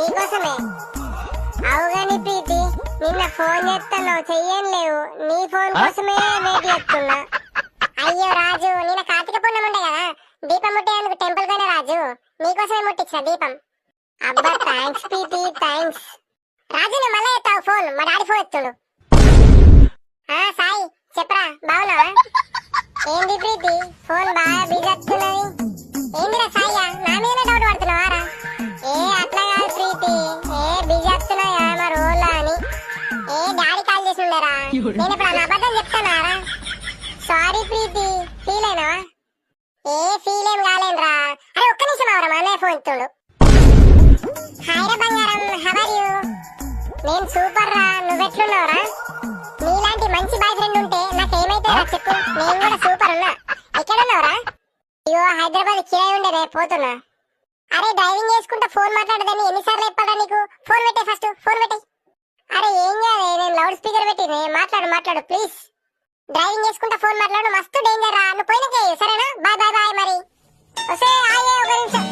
నీకోసమే. అవుగాని ప్రీతి, నిన్న ఫోన్ చేస్తున్నావు చెయ్యని లేవు, నీ ఫోన్ కోసమే వెయిట్ చేస్తున్నా. అయ్యో రాజు, నిన్న కార్తీక పూర్ణం ఉండే కదా, దీపం ముట్టేందుకు టెంపుల్ పోయినా రాజు, నీకోసమే ముట్టించిన దీపం. అబ్బా థ్యాంక్స్ ప్రీతి, థ్యాంక్స్. రాజు నువ్వు మళ్ళా ఎత్తావు ఫోన్, మా డాడీ ఫోన్ ఎత్తుడు. సాయి చెప్పరా, బావున్నావా? ఏంది ప్రీతి ఫోన్ బాగా బిజీ వస్తున్నది, ఏందిరా సాయ్యా నా మీదనే డౌట్ పడుతున్నావారా? ఏ అట్లా కాదు ప్రీతి, బిజీ వస్తున్నాయా మా రోల్లా అని. డాడీ కాల్ చేసి ఉండరా, నేను ఇప్పుడు అన్న అబద్ధం చెప్తానారా? సారీ ప్రీతి, ఫీల్ అయినావా? ఫీల్ ఏం కాలేనురా. అరే ఒక్క నిమిషం అవరా, మా అన్నయ్య ఫోన్ ఎత్తుడు. హాయ్ రా బంగారం, హౌ ఆర్ యు? నేను సూపర్ రా, నువ్వెట్లున్నావురా? నీలాంటి మంచి బాయ్ ఫ్రెండ్ ఉంటే నాకేమైతే చెప్పు, నేను కూడా సూపర్ ఉన్నా. ఎక్కడున్నావురా? అయ్యో హైదరాబాద్ కిరాయి ఉండే, రేపు పోతున్నా. అరే డ్రైవింగ్ చేసుకుంటా ఫోన్ మాట్లాడదని ఎన్నిసార్లు చెప్పాలా నీకు? ఫోన్ పెట్టే, ఫస్ట్ ఫోన్ పెట్టే. అరే ఏం కాదు, నేను లౌడ్ స్పీకర్ పెట్టి మాట్లాడు ప్లీజ్. డ్రైవింగ్ చేసుకుంటా ఫోన్ మాట్లాడు, మస్తు డేంజర్ రా. నువ్వు పోయినాకే సరేనా? Bye bye bye. మరి వస్తే ఆగే ఒక నిమిషం.